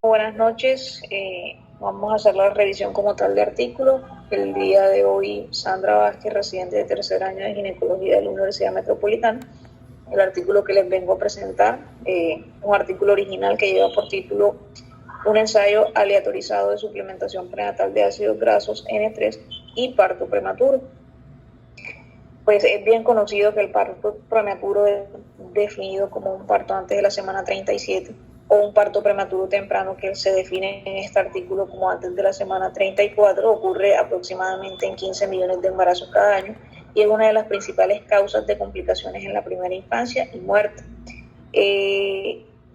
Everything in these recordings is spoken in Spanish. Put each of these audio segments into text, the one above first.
Buenas noches. Vamos a hacer la revisión como tal de artículo. El día de hoy, Sandra Vázquez, residente de tercer año de ginecología de la Universidad Metropolitana. El artículo que les vengo a presentar, un artículo original que lleva por título un ensayo aleatorizado de suplementación prenatal de ácidos grasos N3 y parto prematuro. Pues es bien conocido que el parto prematuro es definido como un parto antes de la semana 37 o un parto prematuro temprano que se define en este artículo como antes de la semana 34, ocurre aproximadamente en 15 millones de embarazos cada año y es una de las principales causas de complicaciones en la primera infancia y muerte.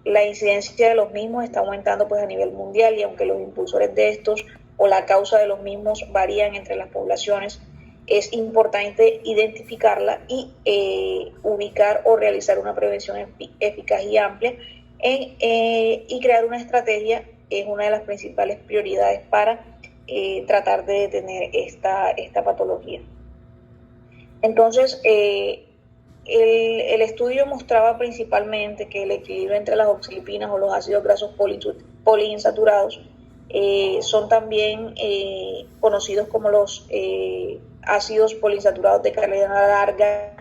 La incidencia de los mismos está aumentando pues a nivel mundial y aunque los impulsores de estos o la causa de los mismos varían entre las poblaciones, es importante identificarla y ubicar o realizar una prevención eficaz y amplia y crear una estrategia es una de las principales prioridades para tratar de detener esta patología. Entonces, el estudio mostraba principalmente que el equilibrio entre las oxalipinas o los ácidos grasos poliinsaturados son también conocidos como los ácidos poliinsaturados de cadena larga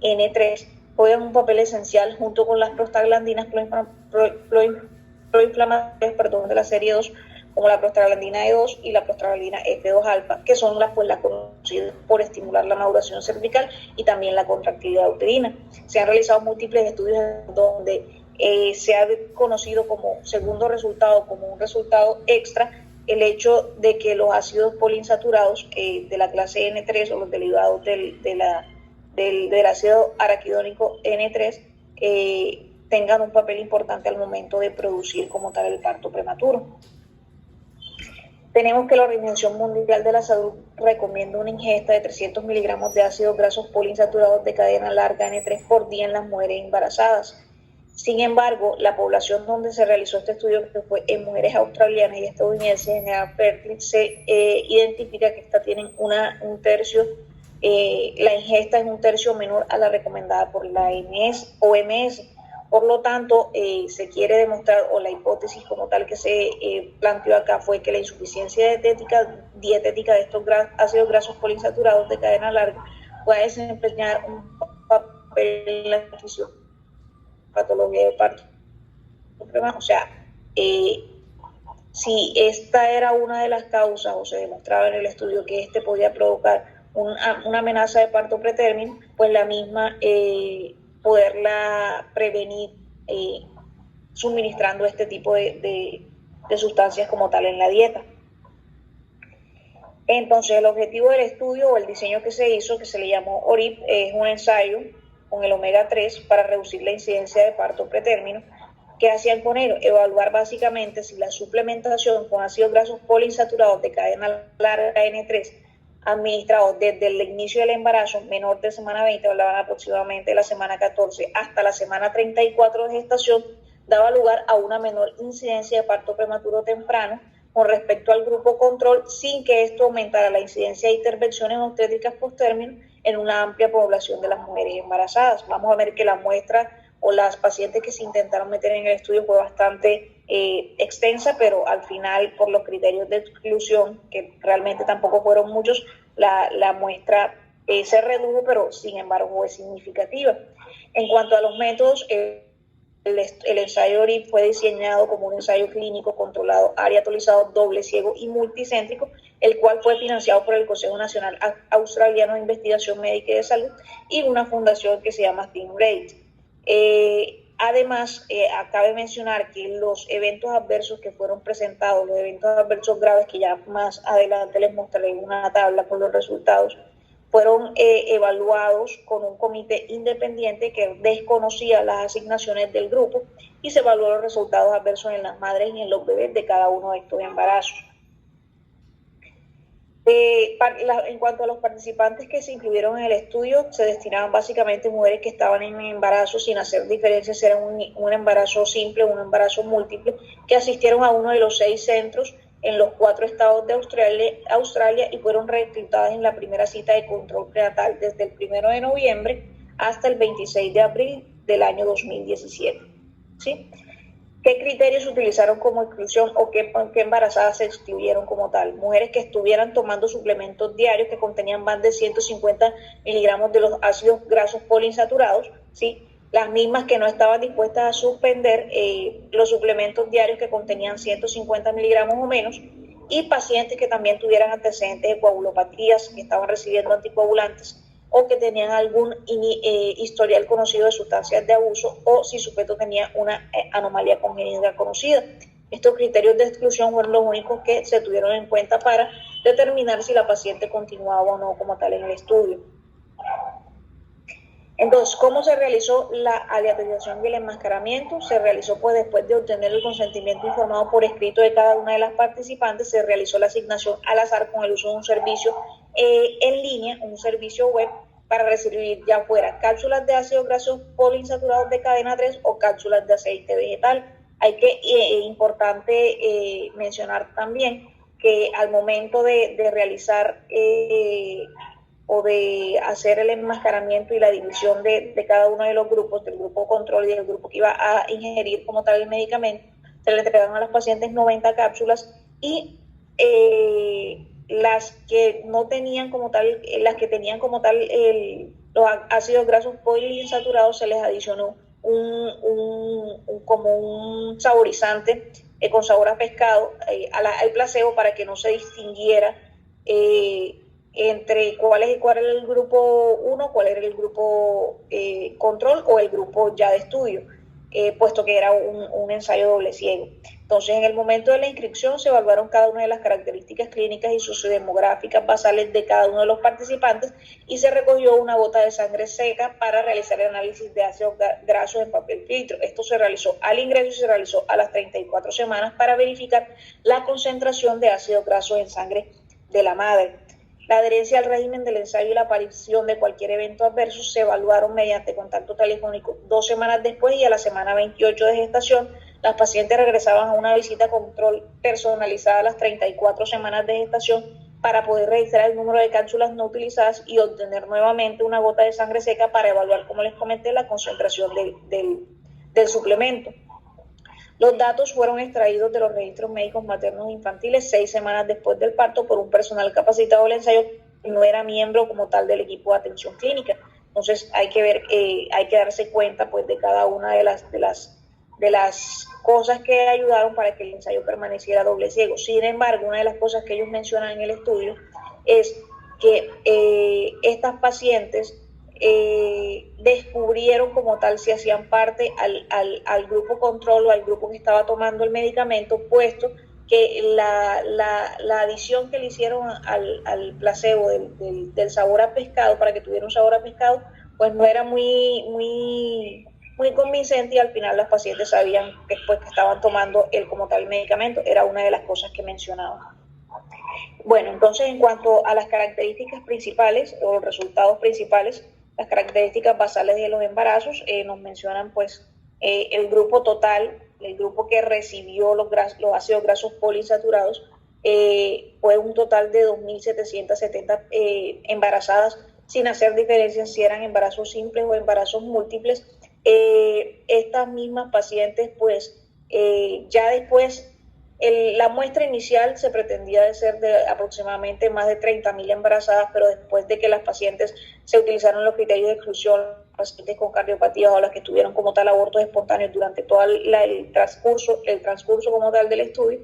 N3, juegan un papel esencial junto con las prostaglandinas proinflamatorias de la serie 2, como la prostaglandina E2 y la prostaglandina F2 alfa, que son las conocidas por estimular la maduración cervical y también la contractilidad uterina. Se han realizado múltiples estudios donde se ha conocido como segundo resultado, como un resultado extra, el hecho de que los ácidos poliinsaturados de la clase N3 o los derivados del ácido araquidónico N3 tengan un papel importante al momento de producir como tal el parto prematuro. Tenemos que la Organización Mundial de la Salud recomienda una ingesta de 300 miligramos de ácidos grasos poliinsaturados de cadena larga N3 por día en las mujeres embarazadas. Sin embargo, la población donde se realizó este estudio, que fue en mujeres australianas y estadounidenses en edad fértil, se identifica que esta tienen un tercio, la ingesta es un tercio menor a la recomendada por la OMS. Por lo tanto, se quiere demostrar, o la hipótesis como tal que se planteó acá fue que la insuficiencia dietética de estos ácidos grasos poliinsaturados de cadena larga puede desempeñar un papel en la patología de parto. O sea, si esta era una de las causas, o se demostraba en el estudio que este podía provocar una amenaza de parto pretérmino, pues la misma poderla prevenir suministrando este tipo de sustancias como tal en la dieta. Entonces, el objetivo del estudio o el diseño que se hizo, que se le llamó ORIP, es un ensayo con el omega 3 para reducir la incidencia de parto pretérmino. ¿Qué hacían con ello? Evaluar básicamente si la suplementación con ácidos grasos poliinsaturados de cadena larga N3 administrados desde el inicio del embarazo menor de semana 20, hablaban aproximadamente de la semana 14 hasta la semana 34 de gestación, daba lugar a una menor incidencia de parto prematuro temprano con respecto al grupo control, sin que esto aumentara la incidencia de intervenciones obstétricas posttérmino en una amplia población de las mujeres embarazadas. Vamos a ver que la muestra o las pacientes que se intentaron meter en el estudio fue bastante extensa, pero al final, por los criterios de exclusión, que realmente tampoco fueron muchos, la muestra se redujo, pero sin embargo fue significativa. En cuanto a los métodos, el ensayo ORIP fue diseñado como un ensayo clínico controlado, aleatorizado, doble ciego y multicéntrico, el cual fue financiado por el Consejo Nacional Australiano de Investigación Médica y de Salud y una fundación que se llama ThinRate. Además, cabe mencionar que los eventos adversos que fueron presentados, los eventos adversos graves, que ya más adelante les mostraré una tabla con los resultados, fueron evaluados con un comité independiente que desconocía las asignaciones del grupo y se evaluó los resultados adversos en las madres y en los bebés de cada uno de estos embarazos. En cuanto a los participantes que se incluyeron en el estudio, se destinaban básicamente mujeres que estaban en embarazo sin hacer diferencias, era un embarazo simple, un embarazo múltiple, que asistieron a uno de los 6 centros en los 4 estados de Australia y fueron reclutadas en la primera cita de control prenatal desde el 1 de noviembre hasta el 26 de abril del año 2017. ¿Sí? ¿Qué criterios se utilizaron como exclusión o qué embarazadas se excluyeron como tal? Mujeres que estuvieran tomando suplementos diarios que contenían más de 150 miligramos de los ácidos grasos poliinsaturados, ¿sí? Las mismas que no estaban dispuestas a suspender los suplementos diarios que contenían 150 miligramos o menos, y pacientes que también tuvieran antecedentes de coagulopatías, que estaban recibiendo anticoagulantes, o que tenían algún historial conocido de sustancias de abuso, o si su feto tenía una anomalía congénita conocida. Estos criterios de exclusión fueron los únicos que se tuvieron en cuenta para determinar si la paciente continuaba o no como tal en el estudio. Entonces, ¿cómo se realizó la aleatorización y el enmascaramiento? Se realizó pues después de obtener el consentimiento informado por escrito de cada una de las participantes, se realizó la asignación al azar con el uso de un servicio en línea, un servicio web, para recibir ya fuera cápsulas de ácidos grasos poliinsaturados de cadena 3 o cápsulas de aceite vegetal. Hay que, importante mencionar también que al momento de realizar o de hacer el enmascaramiento y la división de cada uno de los grupos, del grupo control y del grupo que iba a ingerir como tal el medicamento, se le entregaron a las pacientes 90 cápsulas y las que no tenían como tal, las que tenían como tal los ácidos grasos poliinsaturados, se les adicionó como un saborizante con sabor a pescado al placebo para que no se distinguiera entre cuál era el grupo 1, cuál era el grupo control o el grupo ya de estudio, puesto que era un ensayo doble ciego. Entonces, en el momento de la inscripción se evaluaron cada una de las características clínicas y sociodemográficas basales de cada uno de los participantes y se recogió una gota de sangre seca para realizar el análisis de ácidos grasos en papel filtro. Esto se realizó al ingreso y se realizó a las 34 semanas para verificar la concentración de ácidos grasos en sangre de la madre. La adherencia al régimen del ensayo y la aparición de cualquier evento adverso se evaluaron mediante contacto telefónico 2 semanas después, y a la semana 28 de gestación las pacientes regresaban a una visita control personalizada a las 34 semanas de gestación para poder registrar el número de cápsulas no utilizadas y obtener nuevamente una gota de sangre seca para evaluar, como les comenté, la concentración del suplemento. Los datos fueron extraídos de los registros médicos maternos e infantiles 6 semanas después del parto por un personal capacitado del ensayo que no era miembro como tal del equipo de atención clínica. Entonces hay que ver, hay que darse cuenta pues de cada una de las cosas que ayudaron para que el ensayo permaneciera doble ciego. Sin embargo, una de las cosas que ellos mencionan en el estudio es que estas pacientes descubrieron como tal si hacían parte al grupo control o al grupo que estaba tomando el medicamento, puesto que la adición que le hicieron al placebo del sabor a pescado, para que tuviera un sabor a pescado, pues no era muy convincente, y al final las pacientes sabían después que estaban tomando como tal medicamento. Era una de las cosas que mencionaba. Bueno, entonces en cuanto a las características principales o los resultados principales, las características basales de los embarazos, nos mencionan pues el grupo total, el grupo que recibió los ácidos grasos poliinsaturados, fue un total de 2.770 embarazadas, sin hacer diferencias si eran embarazos simples o embarazos múltiples. Estas mismas pacientes pues ya después la muestra inicial se pretendía de ser de aproximadamente más de 30.000 embarazadas, pero después de que las pacientes se utilizaron los criterios de exclusión, pacientes con cardiopatías o las que tuvieron como tal abortos espontáneos durante todo el transcurso como tal del estudio,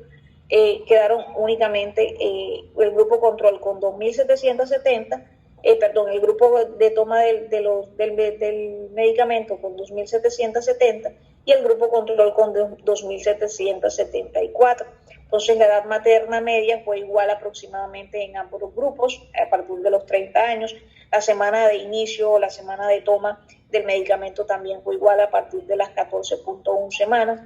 quedaron únicamente el grupo control con 2.770, el grupo de toma del medicamento con 2.770 y el grupo control con 2.774. Entonces la edad materna media fue igual aproximadamente en ambos grupos a partir de los 30 años. La semana de inicio o la semana de toma del medicamento también fue igual a partir de las 14.1 semanas.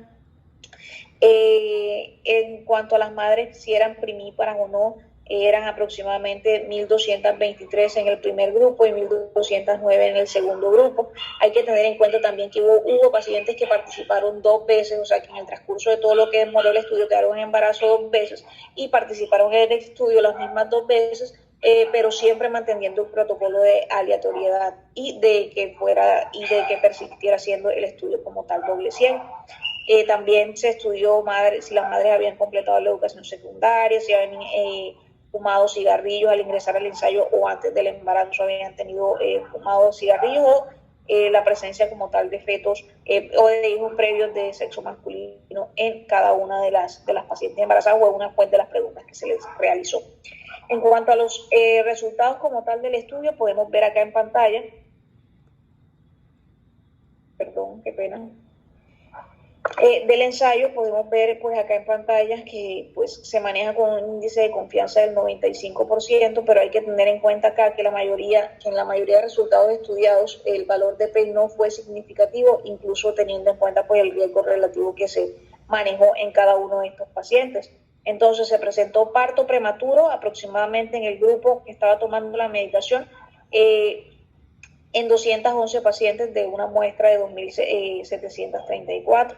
En cuanto a las madres, si eran primíparas o no, eran aproximadamente 1.223 en el primer grupo y 1.209 en el segundo grupo. Hay que tener en cuenta también que hubo pacientes que participaron 2 veces, o sea que en el transcurso de todo lo que demoró el estudio quedaron en embarazo 2 veces y participaron en el estudio las mismas 2 veces, pero siempre manteniendo un protocolo de aleatoriedad y de que persistiera siendo el estudio como tal doble ciego. También se estudió si las madres habían completado la educación secundaria, si habían fumado cigarrillos al ingresar al ensayo o antes del embarazo habían tenido fumado cigarrillos o la presencia como tal de fetos o de hijos previos de sexo masculino en cada una de las pacientes embarazadas o en una fuente de las preguntas que se les realizó. En cuanto a los resultados como tal del estudio, podemos ver acá en pantalla, perdón, qué pena, del ensayo podemos ver pues acá en pantalla que pues se maneja con un índice de confianza del 95%, pero hay que tener en cuenta acá que en la mayoría de resultados estudiados el valor de P no fue significativo, incluso teniendo en cuenta pues el riesgo relativo que se manejó en cada uno de estos pacientes. Entonces se presentó parto prematuro aproximadamente en el grupo que estaba tomando la medicación en 211 pacientes de una muestra de 2.734.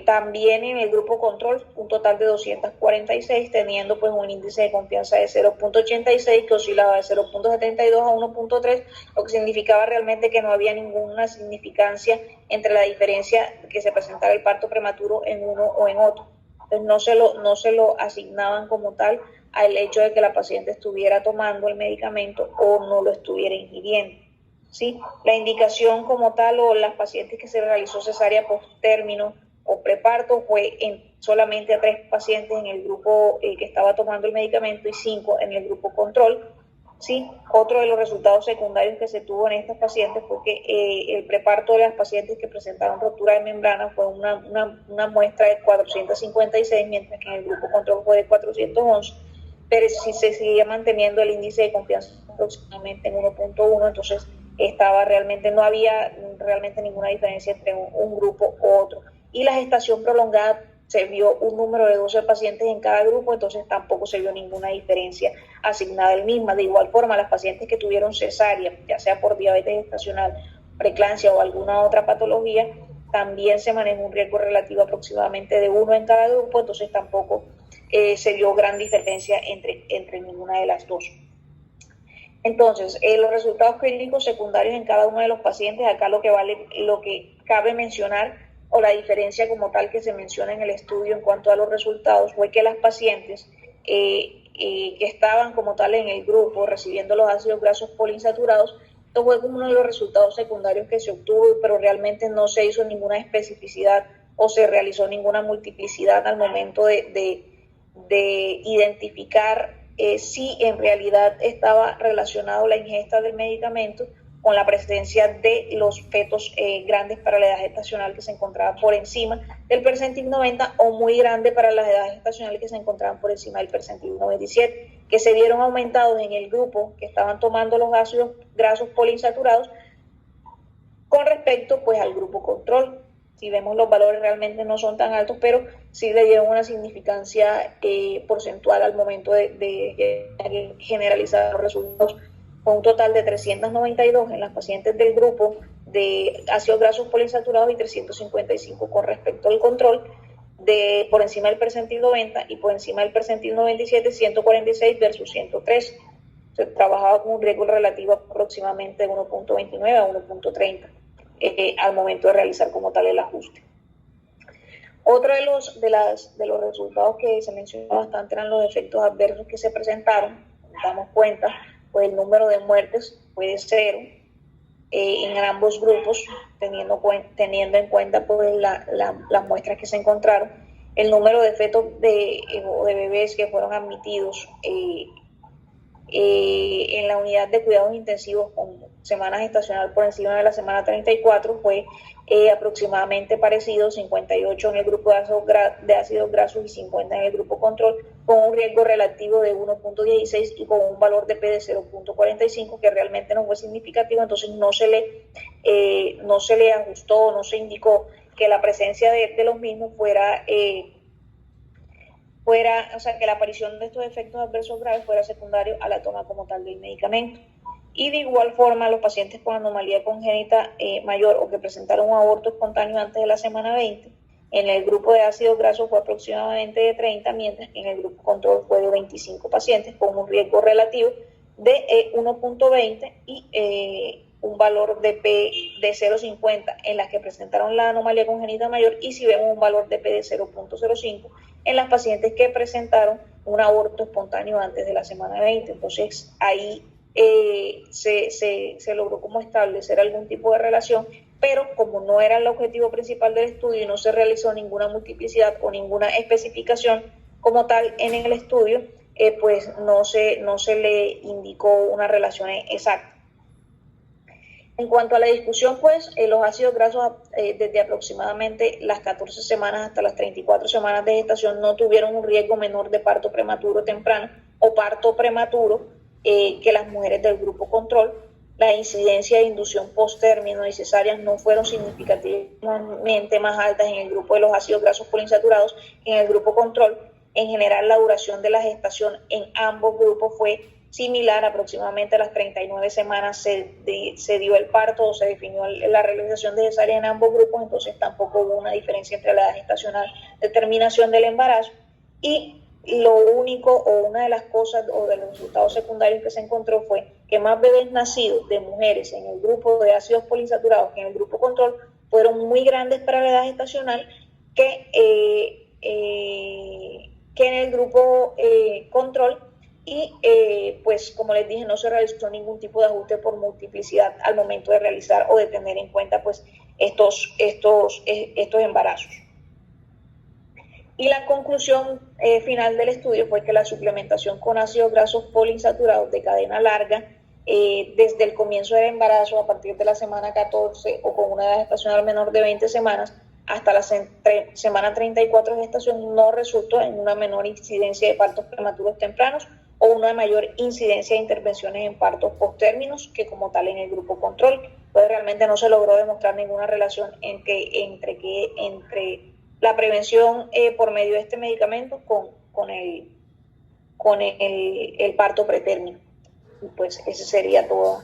También en el grupo control un total de 246, teniendo pues un índice de confianza de 0.86 que oscilaba de 0.72 a 1.3, lo que significaba realmente que no había ninguna significancia entre la diferencia que se presentara el parto prematuro en uno o en otro. Entonces no se lo asignaban como tal al hecho de que la paciente estuviera tomando el medicamento o no lo estuviera ingiriendo. ¿Sí? La indicación como tal o las pacientes que se realizó cesárea post-término o preparto fue solamente a 3 pacientes en el grupo que estaba tomando el medicamento y 5 en el grupo control. ¿Sí? Otro de los resultados secundarios que se tuvo en estas pacientes fue que el preparto de las pacientes que presentaron rotura de membrana fue una muestra de 456, mientras que en el grupo control fue de 411, pero si se seguía manteniendo el índice de confianza aproximadamente en 1.1, entonces no había realmente ninguna diferencia entre un grupo u otro. Y la gestación prolongada se vio un número de 12 pacientes en cada grupo, entonces tampoco se vio ninguna diferencia asignada al misma. De igual forma, las pacientes que tuvieron cesárea, ya sea por diabetes gestacional, preeclampsia o alguna otra patología, también se manejó un riesgo relativo aproximadamente de 1 en cada grupo, entonces tampoco se vio gran diferencia entre ninguna de las dos. Entonces, los resultados clínicos secundarios en cada uno de los pacientes, acá lo que cabe mencionar o la diferencia como tal que se menciona en el estudio en cuanto a los resultados fue que las pacientes que estaban como tal en el grupo recibiendo los ácidos grasos poliinsaturados, esto fue como uno de los resultados secundarios que se obtuvo, pero realmente no se hizo ninguna especificidad o se realizó ninguna multiplicidad al momento de identificar si en realidad estaba relacionado la ingesta del medicamento con la presencia de los fetos grandes para la edad gestacional que se encontraban por encima del percentil 90 o muy grande para las edades gestacionales que se encontraban por encima del percentil 97, que se vieron aumentados en el grupo que estaban tomando los ácidos grasos poliinsaturados con respecto pues al grupo control. Si vemos los valores realmente no son tan altos, pero sí le dieron una significancia porcentual al momento de generalizar los resultados, con un total de 392 en las pacientes del grupo de ácidos grasos poliinsaturados y 355 con respecto al control, por encima del percentil 90 y por encima del percentil 97, 146 versus 103. Se trabajaba con un riesgo relativo aproximadamente de 1.29 a 1.30. Al momento de realizar como tal el ajuste. Otro de los resultados que se mencionó bastante eran los efectos adversos que se presentaron. Nos damos cuenta, pues el número de muertes fue de 0 en ambos grupos, teniendo en cuenta pues las muestras que se encontraron. El número de fetos o de bebés que fueron admitidos en la unidad de cuidados intensivos con semana gestacional por encima de la semana 34 fue aproximadamente parecido, 58 en el grupo de ácidos grasos y 50 en el grupo control, con un riesgo relativo de 1.16 y con un valor de P de 0.45 que realmente no fue significativo, entonces no se le ajustó, no se indicó que la presencia de los mismos o sea, que la aparición de estos efectos adversos graves fuera secundario a la toma como tal del medicamento. Y de igual forma, los pacientes con anomalía congénita mayor o que presentaron un aborto espontáneo antes de la semana 20, en el grupo de ácidos grasos fue aproximadamente de 30, mientras que en el grupo control fue de 25 pacientes con un riesgo relativo de 1.20 y un valor de P de 0,50 en las que presentaron la anomalía congénita mayor y si vemos un valor de P de 0,05 en las pacientes que presentaron un aborto espontáneo antes de la semana 20. Entonces ahí se logró como establecer algún tipo de relación, pero como no era el objetivo principal del estudio y no se realizó ninguna multiplicidad o ninguna especificación como tal en el estudio, pues no se le indicó una relación exacta. En cuanto a la discusión, pues los ácidos grasos desde aproximadamente las 14 semanas hasta las 34 semanas de gestación no tuvieron un riesgo menor de parto prematuro temprano o parto prematuro que las mujeres del grupo control. La incidencia de inducción post-término y cesáreas no fueron significativamente más altas en el grupo de los ácidos grasos poliinsaturados que en el grupo control. En general, la duración de la gestación en ambos grupos fue similar, aproximadamente a las 39 semanas se dio el parto o se definió la realización de cesárea en ambos grupos, entonces tampoco hubo una diferencia entre la edad gestacional de terminación del embarazo. Y lo único o una de las cosas o de los resultados secundarios que se encontró fue que más bebés nacidos de mujeres en el grupo de ácidos poliinsaturados que en el grupo control fueron muy grandes para la edad gestacional que en el grupo control y pues como les dije no se realizó ningún tipo de ajuste por multiplicidad al momento de realizar o de tener en cuenta pues estos embarazos. Y la conclusión final del estudio fue que la suplementación con ácidos grasos poliinsaturados de cadena larga desde el comienzo del embarazo a partir de la semana 14 o con una edad gestacional menor de 20 semanas hasta la semana 34 de gestación no resultó en una menor incidencia de partos prematuros tempranos o una mayor incidencia de intervenciones en partos posttérminos que como tal en el grupo control. Pues realmente no se logró demostrar ninguna relación entre la prevención por medio de este medicamento con el parto pretérmino. Y pues ese sería todo